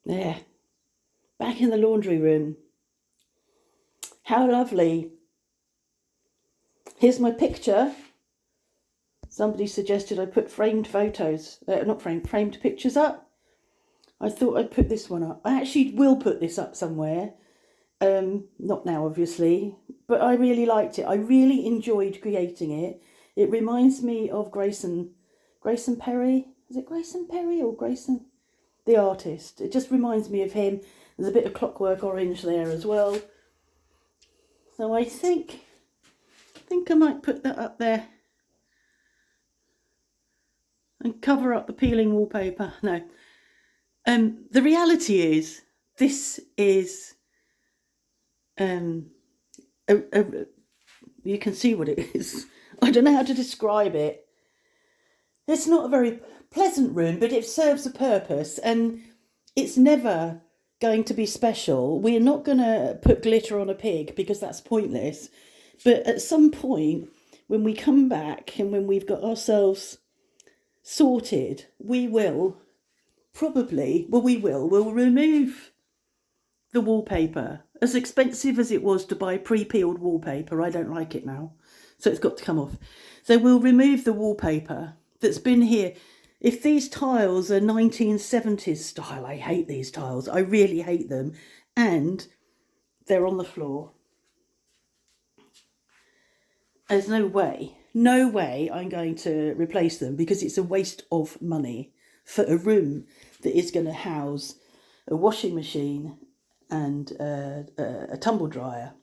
There, back in the laundry room. How lovely. Here's my picture. Somebody suggested I put framed photos, not framed pictures up. I thought I'd put this one up. I actually will put this up somewhere. Not now, obviously, but I really liked it. I really enjoyed creating it. It reminds me of Grayson Perry. Is it Grayson Perry or Grayson, the artist? It just reminds me of him. There's a bit of Clockwork Orange there as well. So I think I might put that up there and cover up the peeling wallpaper. No. The reality is, this is you can see what it is. I don't know how to describe it. It's not a very pleasant room, but it serves a purpose, and it's never going to be special. We're not going to put glitter on a pig because that's pointless. But at some point, when we come back and when we've got ourselves sorted, we'll remove the wallpaper. As expensive as it was to buy pre-peeled wallpaper, I don't like it now, so it's got to come off. So we'll remove the wallpaper that's been here. If these tiles are 1970s style, I hate these tiles. I really hate them. And they're on the floor. There's no way I'm going to replace them, because it's a waste of money for a room that is going to house a washing machine and a tumble dryer.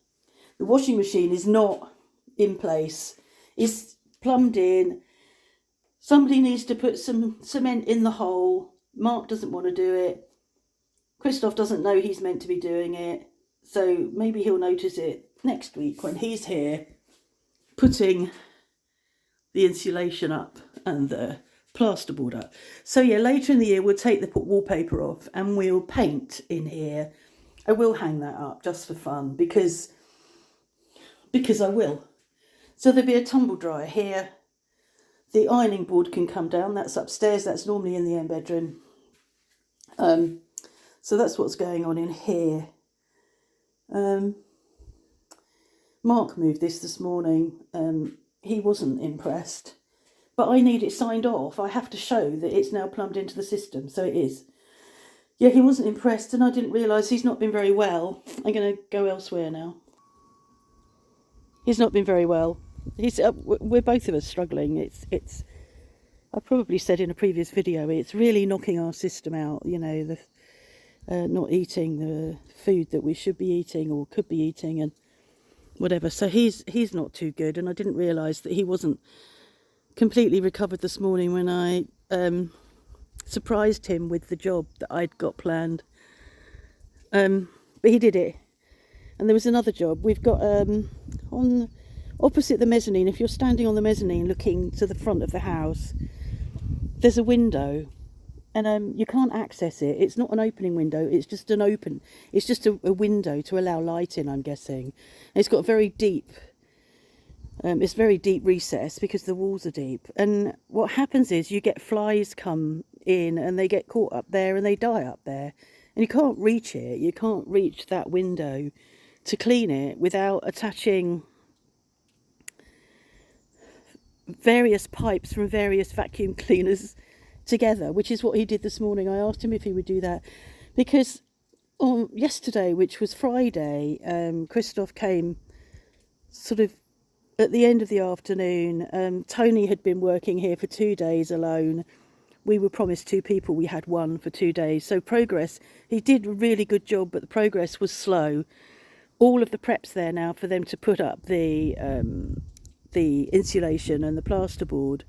The washing machine is not in place, it's plumbed in. Somebody needs to put some cement in the hole. Mark doesn't want to do it. Christoph doesn't know he's meant to be doing it, so maybe he'll notice it next week when he's here putting the insulation up and the plasterboard up. So yeah, later in the year we'll take the wallpaper off and we'll paint in here. I will hang that up just for fun, because I will. So there'll be a tumble dryer here. The ironing board can come down. That's upstairs. That's normally in the end bedroom. So that's what's going on in here. Mark moved this morning. He wasn't impressed, but I need it signed off. I have to show that it's now plumbed into the system, so it is. Yeah, he wasn't impressed, and I didn't realise he's not been very well. I'm going to go elsewhere now. He's not been very well. We're both of us struggling. It's. I probably said in a previous video, it's really knocking our system out. You know, the not eating the food that we should be eating or could be eating, and whatever. So he's not too good, and I didn't realise that he wasn't completely recovered this morning when I surprised him with the job that I'd got planned. But he did it. And there was another job. We've got on opposite the mezzanine, if you're standing on the mezzanine looking to the front of the house, there's a window, and you can't access it. It's not an opening window, it's just a window to allow light in, I'm guessing. And it's got a very deep recess because the walls are deep. And what happens is you get flies come in and they get caught up there and they die up there. And you can't reach it. You can't reach that window to clean it without attaching various pipes from various vacuum cleaners together, which is what he did this morning. I asked him if he would do that because on yesterday, which was Friday, Christoph came sort of at the end of the afternoon. Tony had been working here for 2 days alone. We were promised 2 people. We had 1 for 2 days. So progress, he did a really good job, but the progress was slow. All of the prep's there now for them to put up the insulation and the plasterboard.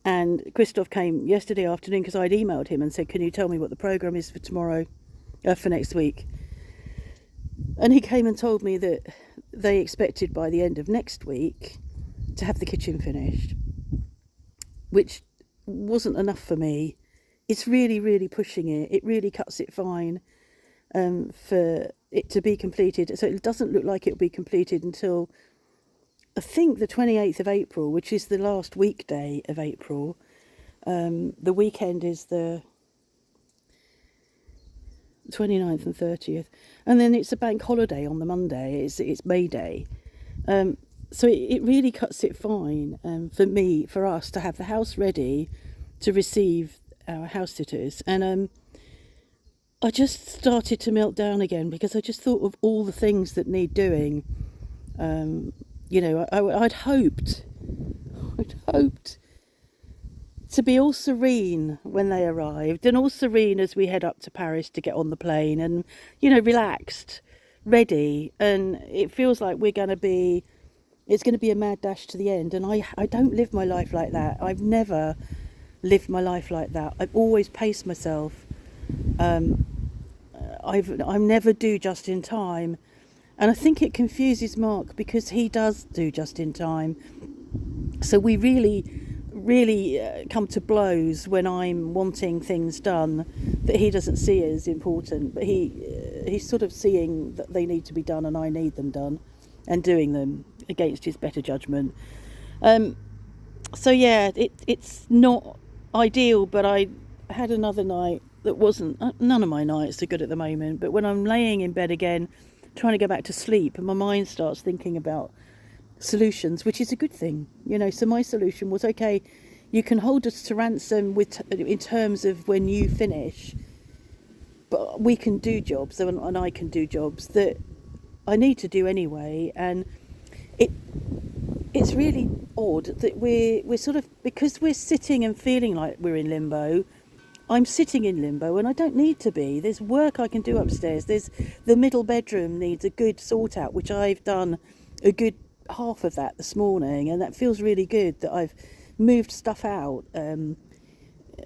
And Christoph came yesterday afternoon because I'd emailed him and said, can you tell me what the programme is for tomorrow, for next week? And he came and told me that they expected by the end of next week to have the kitchen finished, which wasn't enough for me. It's really, really pushing it. It really cuts it fine for it to be completed. So it doesn't look like it'll be completed until, I think, the 28th of April, which is the last weekday of April. The weekend is the 29th and 30th. And then it's a bank holiday on the Monday. It's May Day. So it really cuts it fine for us to have the house ready to receive our house sitters. And I just started to melt down again because I just thought of all the things that need doing. I'd hoped to be all serene when they arrived, and all serene as we head up to Paris to get on the plane, and relaxed, ready. And it feels like it's going to be a mad dash to the end. And I don't live my life like that. I've never lived my life like that. I've always paced myself. I never do just in time, and I think it confuses Mark because he does do just in time. So we really come to blows when I'm wanting things done that he doesn't see as important, but he's sort of seeing that they need to be done and I need them done, and doing them against his better judgment. So yeah, it's not ideal, but I had another night that wasn't. None of my nights are good at the moment, but when I'm laying in bed again, trying to go back to sleep, and my mind starts thinking about solutions, which is a good thing, So my solution was, okay, you can hold us to ransom in terms of when you finish, but we can do jobs, and I can do jobs that I need to do anyway. And it's really odd that we're sort of, because we're sitting and feeling like we're in limbo. I'm sitting in limbo and I don't need to be. There's work I can do upstairs. There's the middle bedroom needs a good sort out, which I've done a good half of that this morning, and that feels really good that I've moved stuff out,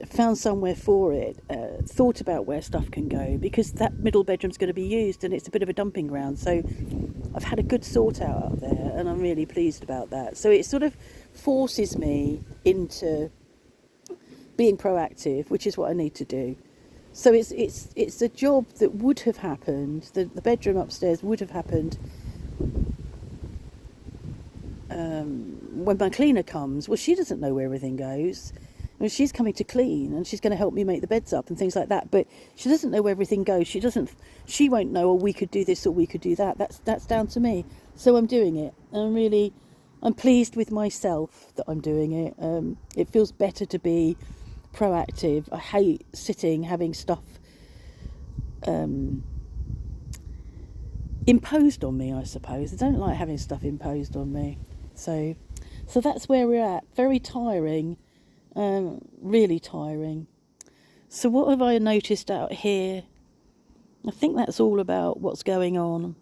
found somewhere for it, thought about where stuff can go, because that middle bedroom's going to be used and it's a bit of a dumping ground. So I've had a good sort out up there and I'm really pleased about that. So it sort of forces me into being proactive, which is what I need to do. So it's a job that would have happened, the bedroom upstairs would have happened when my cleaner comes. Well, she doesn't know where everything goes. I mean, she's coming to clean and she's going to help me make the beds up and things like that, but she doesn't know where everything goes. She won't know, we could do this or we could do that. That's down to me. So I'm doing it. I'm pleased with myself that I'm doing it. It feels better to be proactive. I hate sitting having stuff imposed on me, I suppose. I don't like having stuff imposed on me. So that's where we're at. Very tiring, really tiring. So what have I noticed out here? I think that's all about what's going on.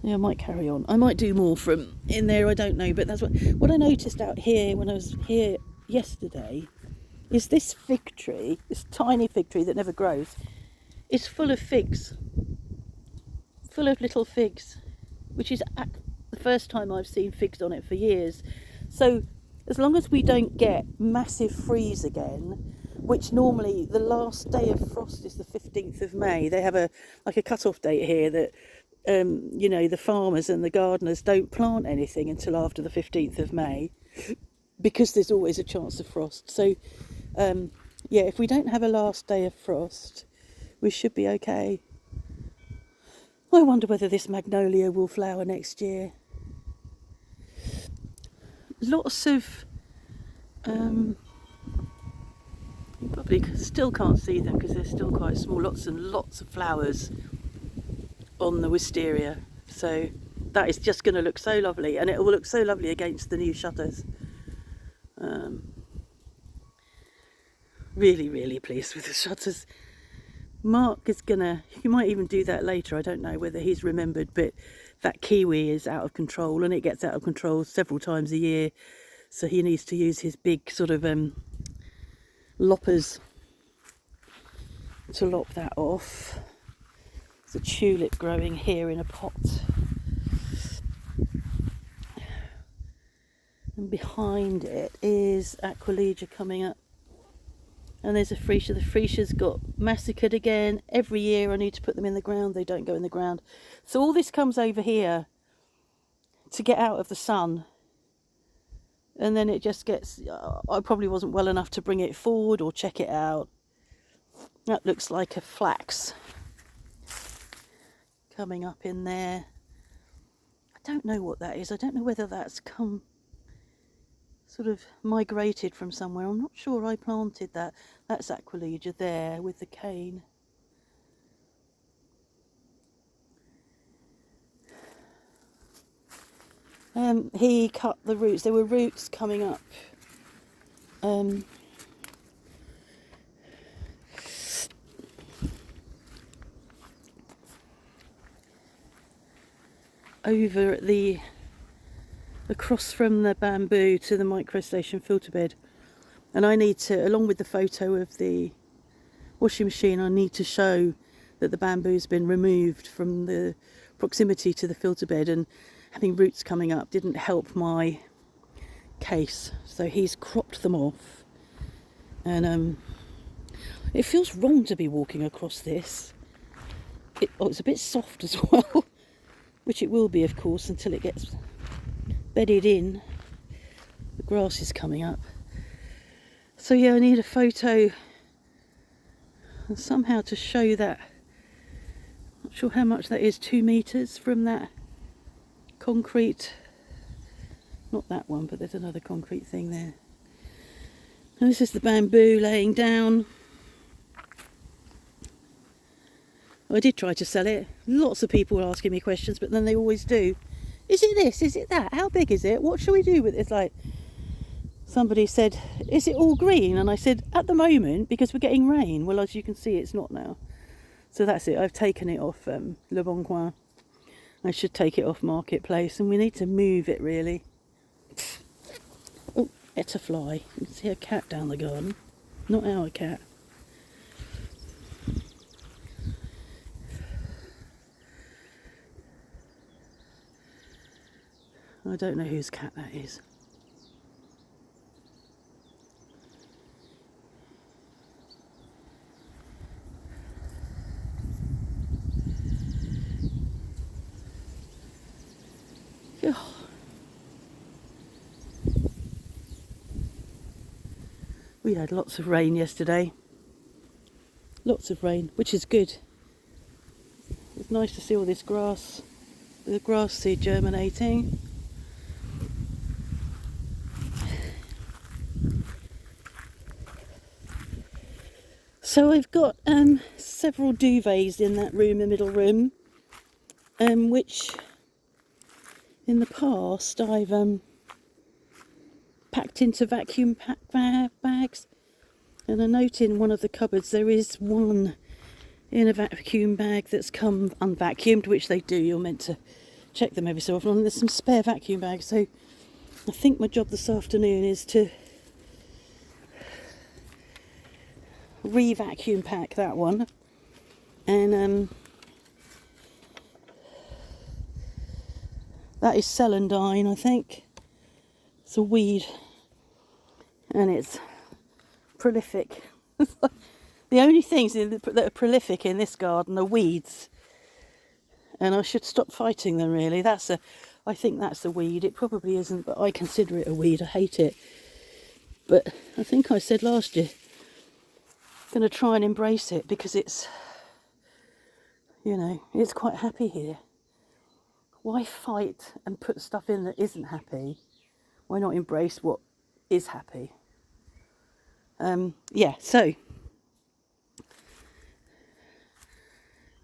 Yeah, I might carry on. I might do more from in there, I don't know. But that's what I noticed out here when I was here yesterday is this fig tree, this tiny fig tree that never grows, is full of figs. Full of little figs, which is the first time I've seen figs on it for years. So as long as we don't get massive freeze again, which normally the last day of frost is the 15th of May. They have a cut-off date here that the farmers and the gardeners don't plant anything until after the 15th of May because there's always a chance of frost. So if we don't have a last day of frost, we should be okay. I wonder whether this magnolia will flower next year. Lots of you probably still can't see them because they're still quite small. Lots and lots of flowers on the wisteria. So that is just going to look so lovely, and it will look so lovely against the new shutters. Really, really pleased with the shutters. Mark is he might even do that later. I don't know whether he's remembered, but that kiwi is out of control, and it gets out of control several times a year. So he needs to use his big sort of loppers to lop that off. There's a tulip growing here in a pot. And behind it is Aquilegia coming up. And there's a freesia. The freesia's got massacred again. Every year I need to put them in the ground. They don't go in the ground. So all this comes over here to get out of the sun. and then it just gets, I probably wasn't well enough to bring it forward or check it out. That looks like a flax coming up in there. I don't know what that is. I don't know whether that's come sort of migrated from somewhere. I'm not sure I planted that. That's Aquilegia there with the cane. He cut the roots. There were roots coming up. Over at the across from the bamboo to the microstation filter bed, and I need to, along with the photo of the washing machine, I need to show that the bamboo's been removed from the proximity to the filter bed, and having roots coming up didn't help my case, so he's cropped them off. And it feels wrong to be walking across this. It's a bit soft as well, which it will be, of course, until it gets bedded in. The grass is coming up. So yeah, I need a photo and somehow to show that. Not sure how much that is, 2 meters from that concrete, not that one, but there's another concrete thing there. And this is the bamboo laying down. I did try to sell it. Lots of people were asking me questions, but then they always do. Is it this? Is it that? How big is it? What shall we do with it? It's like, somebody said, is it all green? And I said, at the moment, because we're getting rain. Well, as you can see, it's not now. So that's it. I've taken it off Le Bon Coin. I should take it off Marketplace, and we need to move it, really. Oh, it's a fly. You can see a cat down the garden. Not our cat. I don't know whose cat that is. Oh. We had lots of rain yesterday. Lots of rain, which is good. It's nice to see all this grass, the grass seed germinating. So I've got several duvets in that room, the middle room, which in the past I've packed into vacuum pack bags. And I note in one of the cupboards there is one in a vacuum bag that's come unvacuumed, which they do. You're meant to check them every so often. And there's some spare vacuum bags. So I think my job this afternoon is to re-vacuum pack that one. And that is celandine, I think. It's a weed. And it's prolific. The only things that are prolific in this garden are weeds, and I should stop fighting them, really. I think that's a weed. It probably isn't, but I consider it a weed. I hate it, but I think I said last year I'm going to try and embrace it, because it's, it's quite happy here. Why fight and put stuff in that isn't happy? Why not embrace what is happy? Yeah, so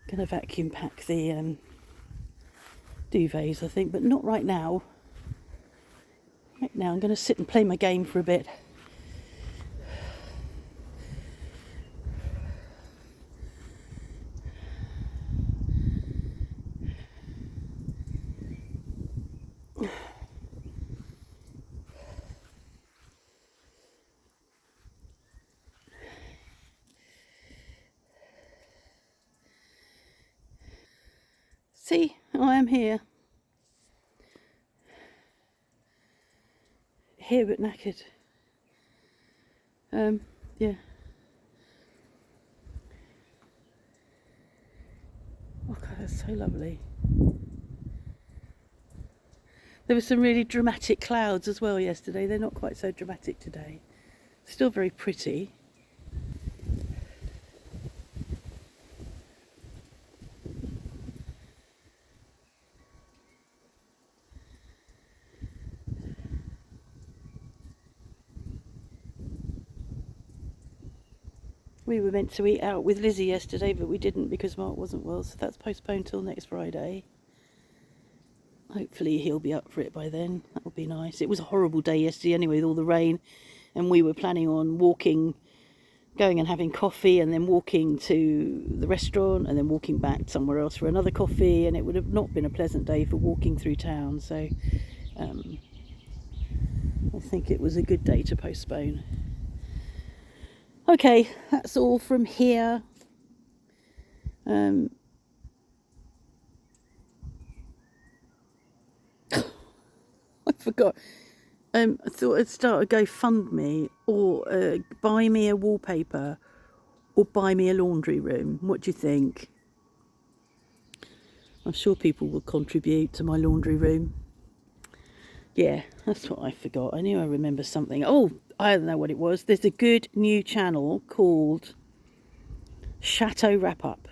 going to vacuum pack the duvets, I think, but not right now. Right now I'm going to sit and play my game for a bit. See, I am here. Here but knackered. Yeah. Oh God, that's so lovely. There were some really dramatic clouds as well yesterday. They're not quite so dramatic today. Still very pretty. We were meant to eat out with Lizzie yesterday, but we didn't because Mark wasn't well, so that's postponed till next Friday. Hopefully he'll be up for it by then. That would be nice. It was a horrible day yesterday anyway, with all the rain, and we were planning on going and having coffee, and then walking to the restaurant, and then walking back somewhere else for another coffee, and it would have not been a pleasant day for walking through town, so I think it was a good day to postpone. Okay, that's all from here. I forgot. I thought I'd start a GoFundMe, or buy me a wallpaper, or buy me a laundry room. What do you think? I'm sure people will contribute to my laundry room. Yeah, that's what I forgot. I knew I remember something. Oh, I don't know what it was. There's a good new channel called Chateau Wrap Up,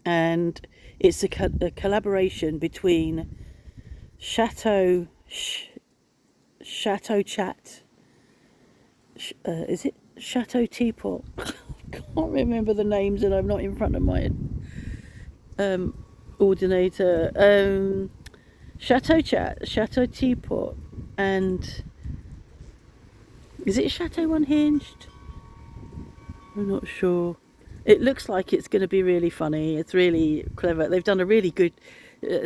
and it's a collaboration between Chateau Chat. Is it Chateau Teapot? I can't remember the names, and I'm not in front of my ordinator. Chateau Chat, Chateau Teapot, and is it Chateau Unhinged? I'm not sure. It looks like it's going to be really funny. It's really clever. They've done a really good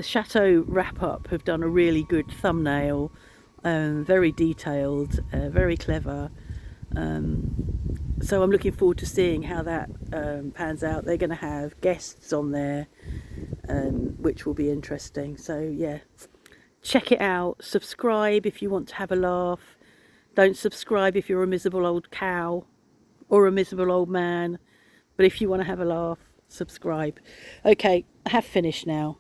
Chateau Wrap Up. Have done a really good thumbnail, very detailed, very clever. So I'm looking forward to seeing how that pans out. They're going to have guests on there, which will be interesting. So yeah, check it out. Subscribe if you want to have a laugh. Don't subscribe if you're a miserable old cow or a miserable old man. But if you want to have a laugh, subscribe. Okay, I have finished now.